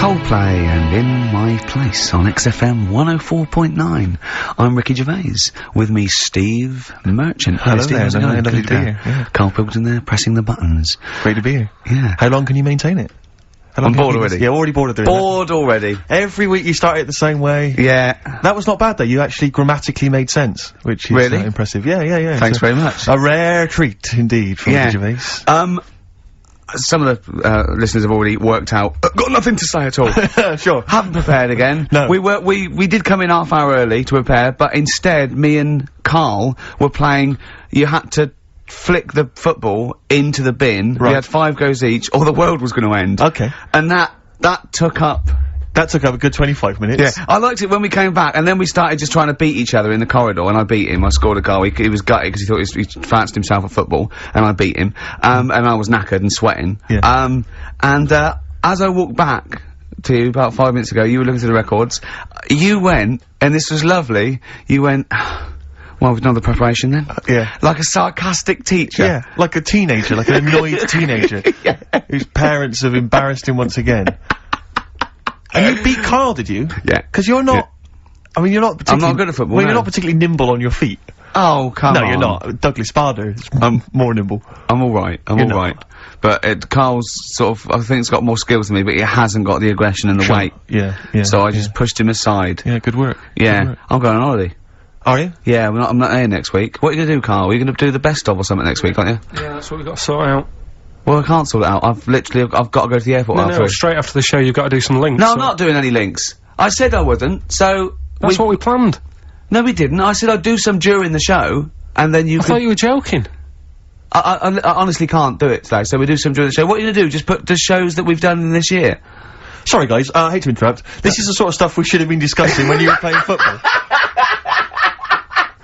Coldplay and In My Place on XFM 104.9. I'm Ricky Gervais. With me, Steve Merchant. Hello Steve, there, how's it going? lovely to be here. Yeah. Carl Pilkington there, pressing the buttons. Great to be here. Yeah. How long can you maintain it? I'm bored already. Yeah, already bored of doing Bored already. that. Every week you start it the same way. Yeah. That was not bad though, you actually grammatically made sense, which is Really? Impressive. Yeah. Thanks very much. A rare treat indeed from Ricky Gervais. Some of the listeners have already worked out. Got nothing to say at all. Sure. Haven't prepared again. No. We did come in half hour early to prepare, but instead me and Carl were playing. You had to flick the football into the bin. Right. We had 5 goes each, or the world was going to end. Okay. And that took up. That took up a good 25 minutes. Yeah, I liked it when we came back, and then we started just trying to beat each other in the corridor, and I beat him. I scored a goal. He was gutted because he thought he fancied himself at football, and I beat him. And I was knackered and sweating. Yeah. As I walked back to you about 5 minutes ago, you were looking through the records. You went, and this was lovely. You went. Well, we've done the preparation then. Yeah. Like a sarcastic teacher. Yeah, like a teenager, like an annoyed teenager. Yeah. Whose parents have embarrassed him once again. And you beat Carl, did you? Yeah. Because you're not. I mean, you're not particularly. I'm not good at football. Well, no. you're not particularly nimble on your feet. Oh, come on. No, you're not. Douglas Bader is more nimble. I'm alright. You're not. Alright. But Carl's sort of, I think he's got more skills than me, but he hasn't got the aggression and the weight. Yeah. So I just pushed him aside. Yeah, good work. Yeah. Good work. I'm going on holiday. Are you? Yeah, I'm not here next week. What are you gonna do, Carl? Are you gonna do the best of or something next week, aren't you? Yeah, that's what we've got to sort out. Well, I can't sort it out. I've got to go to the airport No, straight after the show you've got to do some links. No, so I'm not doing any links. I said I wouldn't, so... That's what we planned. No, we didn't. I said I'd do some during the show, and then you I thought you were joking. I honestly can't do it today, so we do some during the show. What are you gonna do? Just put the shows that we've done in this year? Sorry, guys. I hate to interrupt. This is the sort of stuff we should have been discussing when you were playing football.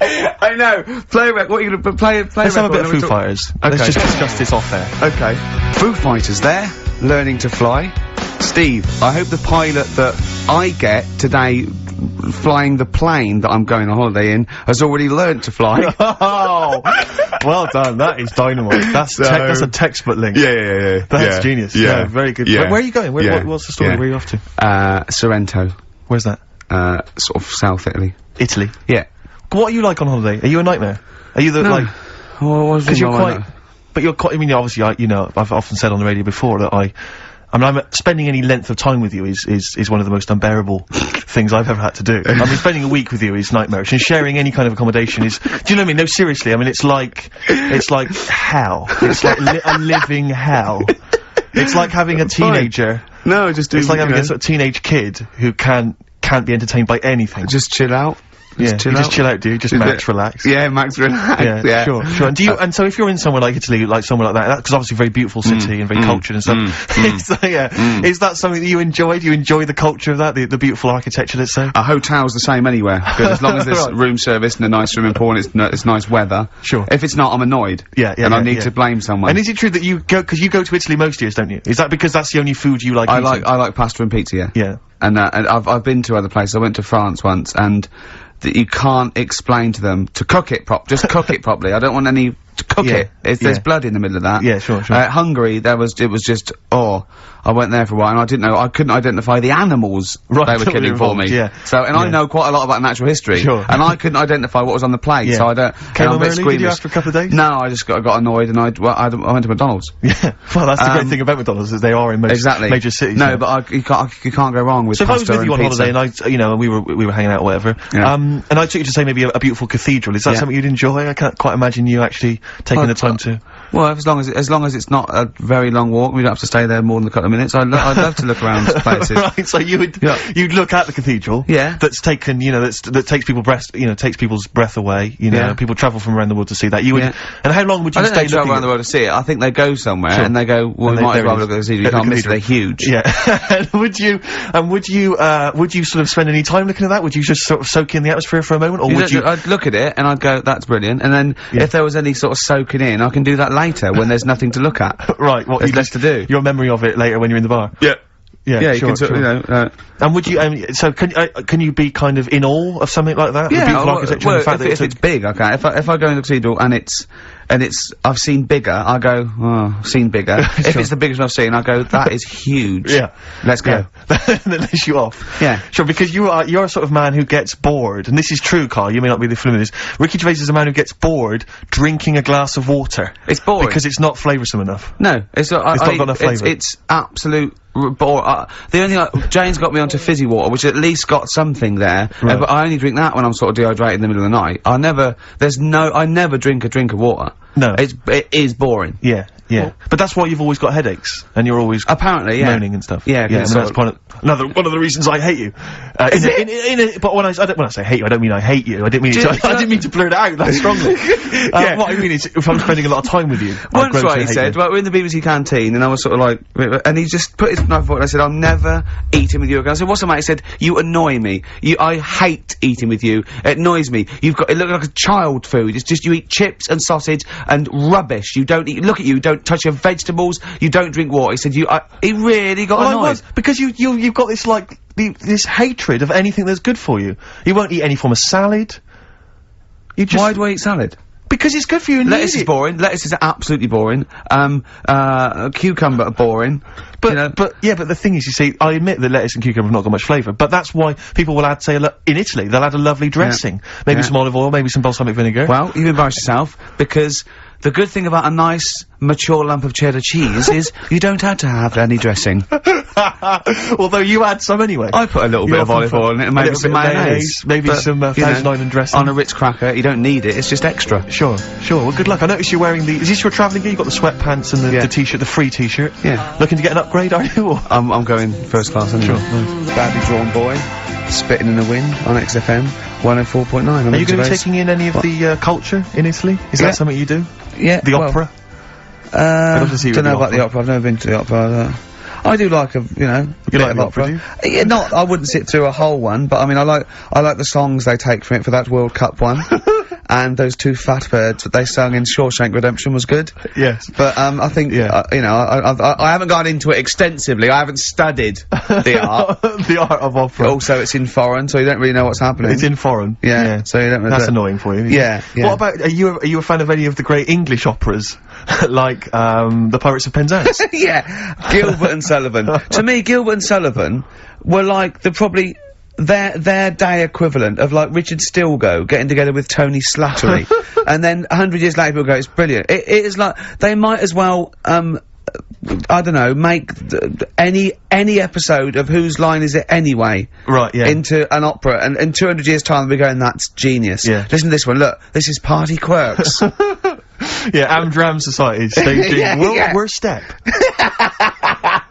I know. Play what are you gonna play? Let's have a bit of Foo Fighters. Okay. Let's just discuss this off there. Okay. Foo Fighters there, learning to fly. Steve, I hope the pilot that I get today flying the plane that I'm going on holiday in has already learnt to fly. Oh, well done. That is dynamite. That's a textbook link. Yeah. That's genius. Yeah, very good. Yeah. Where are you going? What's the story? Yeah. Where are you off to? Sorrento. Where's that? Sort of South Italy. Italy. Yeah. What are you like on holiday? Are you a nightmare? Are you the No. like? Well, Because you're quite. But you're quite. I mean, obviously, I've often said on the radio before that I'm spending any length of time with you is one of the most unbearable things I've ever had to do. I mean, spending a week with you is nightmarish, and sharing any kind of accommodation is. Do you know what I mean? No, seriously. I mean, it's like hell. It's like a living hell. It's like having a teenager. No, just do. It's like having a sort of teenage kid who can't be entertained by anything. Just chill out. Just chill out, do you? Just max relax. Yeah, max relax. Yeah, sure. And do you? And so, if you're in somewhere like Italy, like somewhere like that, because obviously very beautiful city and very cultured and stuff. Is that something that you enjoy? Do you enjoy the culture of that, the beautiful architecture? Let's say. A hotel's the same anywhere. As long as there's Right. room service and a nice room and pool and it's nice weather. Sure. If it's not, I'm annoyed. And I need to blame someone. And is it true that you go? Because you go to Italy most years, don't you? Is that because that's the only food you like? I like pasta and pizza. Yeah. Yeah. And I've been to other places. I went to France once, and that you can't explain to them to cook it just cook it properly. I don't want any to cook it. There's blood in the middle of that. Yeah, sure. Hungary, it was just, I went there for a while and I couldn't identify the animals they were killing for me. Yeah. So, I know quite a lot about natural history. Sure. And I couldn't identify what was on the plate, so I don't. Came home a bit early, did you, after a couple of days? No, I just got annoyed and I went to McDonald's. Yeah. Well, that's the great thing about McDonald's, is they are in most major cities. No, but you can't go wrong with pasta and pizza. So if I was with you on holiday and and we were hanging out or whatever, and I took you to say maybe a beautiful cathedral, is that something you'd enjoy? I can't quite imagine you actually taking the time to. Well, as long as it's not a very long walk, we don't have to stay there more than a couple of minutes. I'd love to look around places. Right, so you'd look at the cathedral. Yeah. That's taken, that takes people's breath away. People travel from around the world to see that. You would. And how long would you stay looking? Travel around the world to see it. I think they go somewhere and they go. Well, we might as well look at the cathedral. You can't miss it. They're huge. Yeah. And would you sort of spend any time looking at that? Would you just sort of soak in the atmosphere for a moment, or would you? I'd look at it and I'd go, "That's brilliant." And then if there was any sort of soaking in, I can do that later when there's nothing to look at. Right. There's less to do. Your memory of it later when you're in the bar. Yeah. Yeah, you can sort of, and would you, so can you be kind of in awe of something like that? Yeah, the beautiful architecture and the fact if it's big, okay. If I go in the cathedral and it's and I've seen bigger, I go, oh, seen bigger. If it's the biggest I've seen, I go, that is huge. Yeah. Let's go. That lets you off. Yeah. Sure, because you're a sort of man who gets bored, and this is true, Carl, you may not be the familiar with this. Ricky Gervais is a man who gets bored drinking a glass of water. It's boring. Because it's not flavoursome enough. No, it's not got enough flavour. It's absolute bore. The only Jane's got me onto fizzy water, which at least got something there. Right. But I only drink that when I'm sort of dehydrated in the middle of the night. I never drink a drink of water. No. It is boring. Yeah, yeah. Well, but that's why you've always got headaches, and you're always apparently moaning and stuff. Yeah, I mean, that's one of the reasons I hate you. But when I say hate you, I don't mean I hate you. I didn't mean I didn't mean to blurt it out that strongly. What I mean is, if I'm spending a lot of time with you, once right, he said, well, we're in the BBC canteen, and I was sort of like, and he just put his knife forward, and I said, I'm never eating with you again. I said, what's the matter? He said, you annoy me. I hate eating with you. It annoys me. It looks like a child food. It's just, you eat chips and sausage and rubbish. You don't eat, look at you don't touch your vegetables, you don't drink water. He said, he really got annoyed. Because you've got this, like, this hatred of anything that's good for you. You won't eat any form of salad. Why do I eat salad? Because it's good for you and lettuce is boring. Lettuce is absolutely boring. Cucumber are boring. But, you know, but the thing is, you see, I admit that lettuce and cucumber have not got much flavour, but that's why people will add, say, in Italy, they'll add a lovely dressing. Maybe some olive oil, maybe some balsamic vinegar. Well, you embarrass yourself, because the good thing about a nice, mature lump of cheddar cheese is you don't have to have any dressing. Although you add some anyway. I put a little bit of olive oil in it, and maybe some mayonnaise. Maybe some Thousand Island dressing. On a Ritz cracker, you don't need it, it's just extra. Sure. Well, good luck. I noticed you're wearing is this your travelling gear? You've got the sweatpants and the t-shirt, the free t-shirt. Yeah. Looking to get an upgrade, are you? Or? I'm going first class, anyway. Sure. Nice. Badly drawn boy, spitting in the wind on XFM 104.9. Are you going to be taking in any of the culture in Italy? Is that something you do? Yeah. The opera? Don't know about the opera. I've never been to the opera. I do like a bit of opera. Yeah, I wouldn't sit through a whole one, but I mean, I like the songs they take from it for that World Cup one. And those two fat birds that they sung in Shawshank Redemption was good. Yes. But, I think, I haven't gone into it extensively. I haven't studied the art. The art of opera. Also, it's in foreign, so you don't really know what's happening. It's in foreign. Yeah. So you don't really. That's annoying for you. Yeah. What about, are you a fan of any of the great English operas? Like, the Pirates of Penzance? Yeah. Gilbert and Sullivan. To me, Gilbert and Sullivan were like their day equivalent of, like, Richard Stilgoe getting together with Tony Slattery. And then 100 years later people go, it's brilliant. It is like, they might as well, I don't know, make any episode of Whose Line Is It Anyway? Right, yeah. Into an opera, and in 200 years time we're going, that's genius. Yeah. Listen to this one, look, this is Party Quirks. Yeah, Amdram Society staging Worst Step.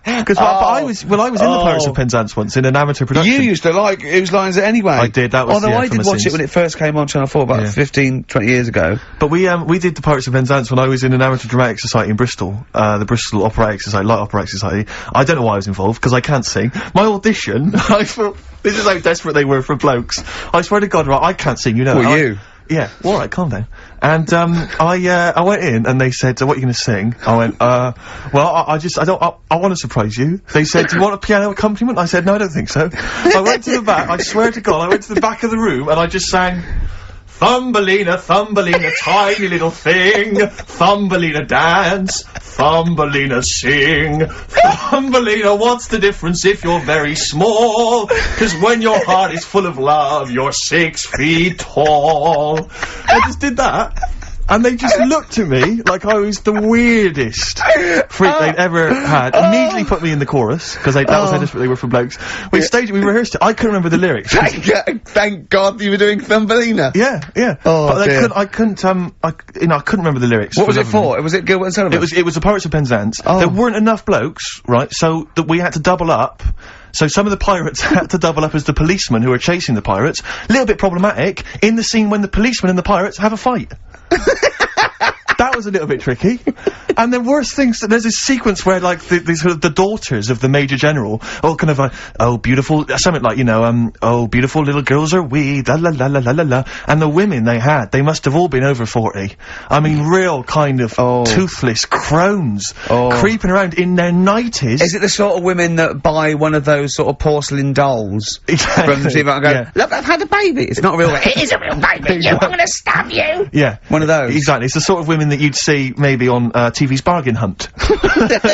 Because I was in the Pirates of Penzance once in an amateur production. You used to like Whose Line Is It Anyway? I did, that was although I did watch it when it first came on Channel 4 about 15, 20 years ago. But we did the Pirates of Penzance when I was in an amateur dramatic society in Bristol, the Bristol Operatic Society, Light Operatic Society. I don't know why I was involved, because I can't sing. My audition, I thought, this is how desperate they were for blokes. I swear to God, right, I can't sing, you know. Well, you? Yeah, alright, calm down. And, I went in and they said, what are you gonna sing? I went, well, I want to surprise you. They said, do you want a piano accompaniment? I said, no, I don't think so. I went to the back, I swear to God, I went to the back of the room and I just sang, Thumbelina, Thumbelina, tiny little thing, Thumbelina dance, Thumbelina sing, Thumbelina, what's the difference if you're very small? 'Cause when your heart is full of love, you're 6 feet tall. I just did that. And they just looked at me like I was the weirdest freak they'd ever had. Immediately put me in the chorus, because that was how desperate they were for blokes. We staged it, we rehearsed it. I couldn't remember the lyrics. Thank God you were doing Thumbelina. Yeah. Oh, but dear. I couldn't remember the lyrics. What was it for? Was it Gilbert and Sullivan? It was the Pirates of Penzance. Oh. There weren't enough blokes, right, so that we had to double up. So some of the pirates had to double up as the policemen who were chasing the pirates. A little bit problematic in the scene when the policemen and the pirates have a fight. That was a little bit tricky. And the worst things, there's this sequence where, like, the sort of the daughters of the Major General, all kind of like, oh, beautiful, something like, you know, oh, beautiful little girls are we, la la la la la la la. And the women they must have all been over 40. I mean, real kind of toothless crones, creeping around in their 90s. Is it the sort of women that buy one of those sort of porcelain dolls Exactly. from the TV and go, Yeah. look, I've had a baby. It's not real. It is a real baby. I'm gonna stab you. Yeah. One of those. Exactly. It's the sort of women that you'd see maybe on TV's Bargain Hunt.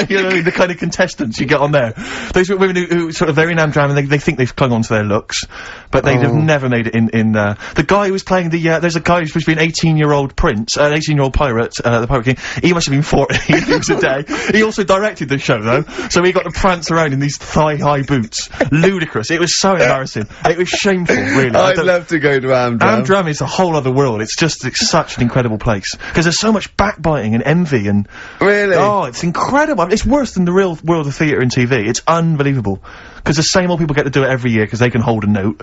You know, the kind of contestants you get on there. Those women who sort of, they're in Amdram and they think they've clung on to their looks, but they'd have never made it in the guy who was playing there's a guy who's supposed to be an 18-year-old prince, an 18-year-old pirate, the Pirate King. He must have been 40 if he was a day. He also directed the show, though, so he got to prance around in these thigh-high boots. Ludicrous. It was so embarrassing. It was shameful, really. I'd love to go to Amdram. Amdram is a whole other world. It's such an incredible place. Because there's so much backbiting and envy and... Really? Oh, it's incredible. It's worse than the real world of theatre and TV. It's unbelievable. Because the same old people get to do it every year because they can hold a note.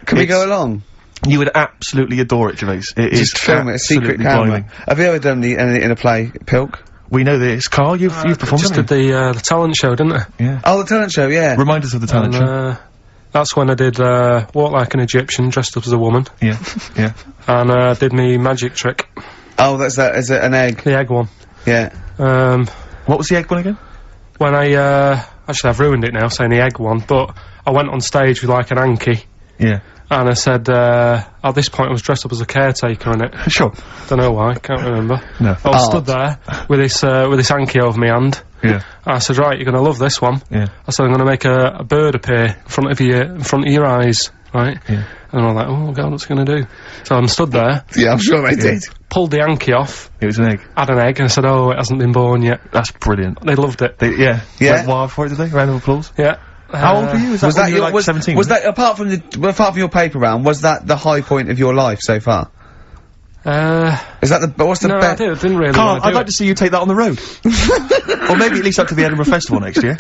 Can we go along? You would absolutely adore it, Gervais. It Just is film it, a secret absolutely camera. blinding. Have you ever done anything in a play, Pilk? We know this. Carl, you've performed, Just haven't did the talent show, didn't I? you? Yeah. Oh, the talent show, yeah. Remind us of the talent show. And, that's when I did, Walk Like an Egyptian, dressed up as a woman. Yeah, yeah. And, did me magic trick. Oh, that's that. Is it an egg? The egg one. Yeah. What was the egg one again? When I, actually I've ruined it now saying the egg one, but I went on stage with like an hanky. Yeah. And I said, at this point I was dressed up as a caretaker in it. Sure. Don't know why, can't remember. No. I was stood there with this hanky over my hand. Yeah. And I said, right, you're gonna love this one. Yeah. I said, I'm gonna make a bird appear in front of your eyes, right? Yeah. And I'm like, oh god, what's it gonna do? So I'm stood there, Yeah, I'm sure they did. pulled the hanky off, It was an egg. had an egg, and I said, oh, it hasn't been born yet. That's brilliant. They loved it. Yeah. Yeah. Went wild for it, did they? Round of applause. Yeah. How old were you? Was that when you were, like, 17? Was that apart from your paper round? Was that the high point of your life so far? Is that the what's the No, I best? didn't really Carl, wanna do I'd like it. to see you take that on the road. Or maybe at least up to the Edinburgh Festival next year.